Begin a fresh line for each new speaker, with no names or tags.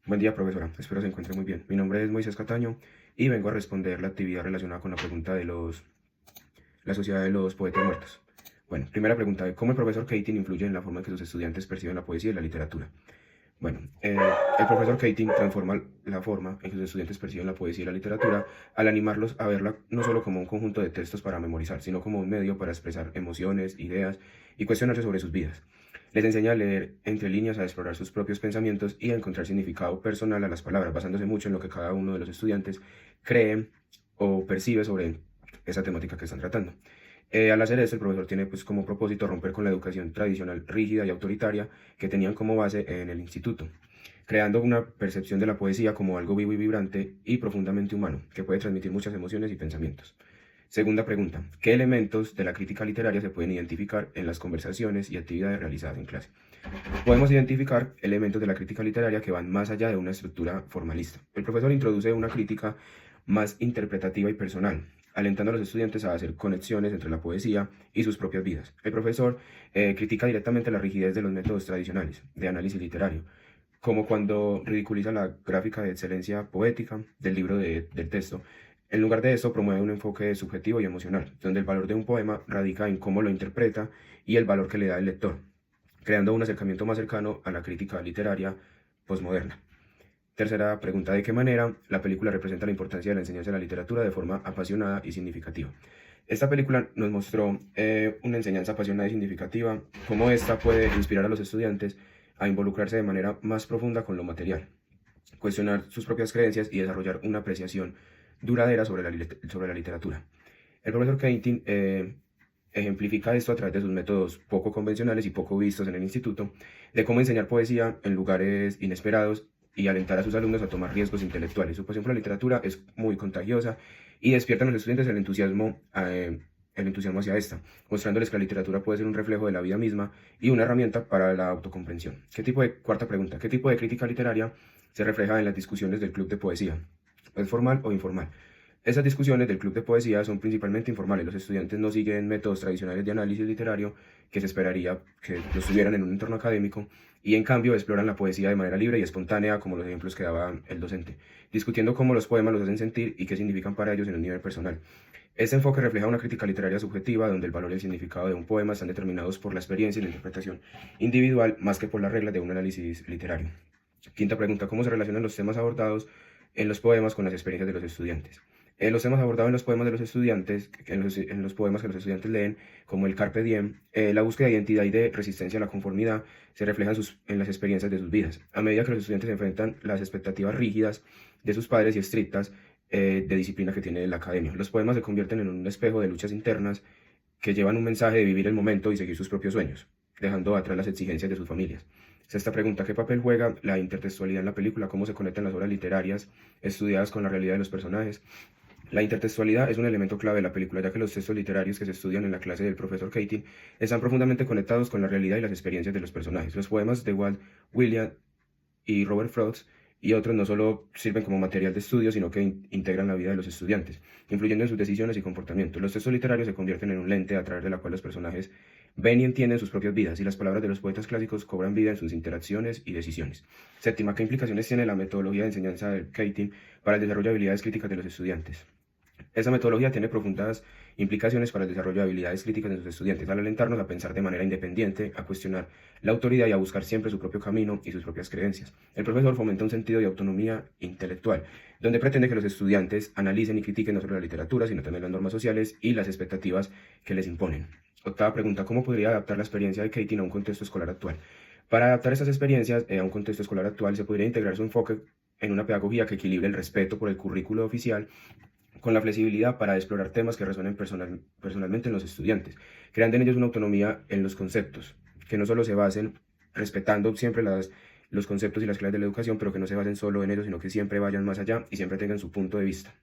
Buen día, profesora. Espero se encuentre muy bien. Mi nombre es Moisés Cataño y vengo a responder la actividad relacionada con la pregunta de la Sociedad de los Poetas Muertos. Bueno, primera pregunta, ¿cómo el profesor Keating influye en la forma en que sus estudiantes perciben la poesía y la literatura? Bueno, el profesor Keating transforma la forma en que sus estudiantes perciben la poesía y la literatura al animarlos a verla no solo como un conjunto de textos para memorizar, sino como un medio para expresar emociones, ideas y cuestionarse sobre sus vidas. Les enseña a leer entre líneas, a explorar sus propios pensamientos y a encontrar significado personal a las palabras, basándose mucho en lo que cada uno de los estudiantes cree o percibe sobre esa temática que están tratando. Al hacer esto, el profesor tiene pues, como propósito romper con la educación tradicional rígida y autoritaria que tenían como base en el instituto, creando una percepción de la poesía como algo vivo y vibrante y profundamente humano, que puede transmitir muchas emociones y pensamientos. Segunda pregunta, ¿qué elementos de la crítica literaria se pueden identificar en las conversaciones y actividades realizadas en clase? Podemos identificar elementos de la crítica literaria que van más allá de una estructura formalista. El profesor introduce una crítica más interpretativa y personal, alentando a los estudiantes a hacer conexiones entre la poesía y sus propias vidas. El profesor critica directamente la rigidez de los métodos tradicionales de análisis literario, como cuando ridiculiza la gráfica de excelencia poética del libro del texto. En lugar de eso, promueve un enfoque subjetivo y emocional, donde el valor de un poema radica en cómo lo interpreta y el valor que le da el lector, creando un acercamiento más cercano a la crítica literaria posmoderna. Tercera pregunta, ¿de qué manera la película representa la importancia de la enseñanza de la literatura de forma apasionada y significativa? Esta película nos mostró una enseñanza apasionada y significativa, cómo esta puede inspirar a los estudiantes a involucrarse de manera más profunda con lo material, cuestionar sus propias creencias y desarrollar una apreciación duradera sobre la literatura. El profesor Keating ejemplifica esto a través de sus métodos poco convencionales y poco vistos en el instituto, de cómo enseñar poesía en lugares inesperados y alentar a sus alumnos a tomar riesgos intelectuales. Su pasión por la literatura es muy contagiosa y despierta en los estudiantes el entusiasmo hacia esta, mostrándoles que la literatura puede ser un reflejo de la vida misma y una herramienta para la autocomprensión. Cuarta pregunta, ¿qué tipo de crítica literaria se refleja en las discusiones del club de poesía? ¿Es formal o informal? Esas discusiones del club de poesía son principalmente informales. Los estudiantes no siguen métodos tradicionales de análisis literario que se esperaría que los tuvieran en un entorno académico y en cambio exploran la poesía de manera libre y espontánea como los ejemplos que daba el docente, discutiendo cómo los poemas los hacen sentir y qué significan para ellos en un nivel personal. Este enfoque refleja una crítica literaria subjetiva donde el valor y el significado de un poema están determinados por la experiencia y la interpretación individual más que por las reglas de un análisis literario. Quinta pregunta, ¿cómo se relacionan los temas abordados en los poemas con las experiencias de los estudiantes? Los temas abordados en los poemas de los estudiantes, en los poemas que los estudiantes leen, como el Carpe Diem, la búsqueda de identidad y de resistencia a la conformidad, se refleja en las experiencias de sus vidas. A medida que los estudiantes enfrentan las expectativas rígidas de sus padres y estrictas de disciplina que tiene la academia, los poemas se convierten en un espejo de luchas internas que llevan un mensaje de vivir el momento y seguir sus propios sueños, dejando atrás las exigencias de sus familias. Sexta pregunta, ¿qué papel juega la intertextualidad en la película? ¿Cómo se conectan las obras literarias estudiadas con la realidad de los personajes? La intertextualidad es un elemento clave de la película, ya que los textos literarios que se estudian en la clase del profesor Keating están profundamente conectados con la realidad y las experiencias de los personajes. Los poemas de Walt William y Robert Frost y otros no solo sirven como material de estudio, sino que integran la vida de los estudiantes, influyendo en sus decisiones y comportamientos. Los textos literarios se convierten en un lente a través de la cual los personajes ven y entienden sus propias vidas, y las palabras de los poetas clásicos cobran vida en sus interacciones y decisiones. Séptima, ¿qué implicaciones tiene la metodología de enseñanza de Keating para el desarrollo de habilidades críticas de los estudiantes? Esa metodología tiene profundas implicaciones para el desarrollo de habilidades críticas en sus estudiantes, al alentarnos a pensar de manera independiente, a cuestionar la autoridad y a buscar siempre su propio camino y sus propias creencias. El profesor fomenta un sentido de autonomía intelectual, donde pretende que los estudiantes analicen y critiquen no solo la literatura, sino también las normas sociales y las expectativas que les imponen. Octava pregunta, ¿cómo podría adaptar la experiencia de Keating a un contexto escolar actual? Para adaptar estas experiencias a un contexto escolar actual, se podría integrar su enfoque en una pedagogía que equilibre el respeto por el currículo oficial con la flexibilidad para explorar temas que resuenen personalmente en los estudiantes, creando en ellos una autonomía en los conceptos, que no solo se basen respetando siempre los conceptos y las claves de la educación, pero que no se basen solo en ellos, sino que siempre vayan más allá y siempre tengan su punto de vista.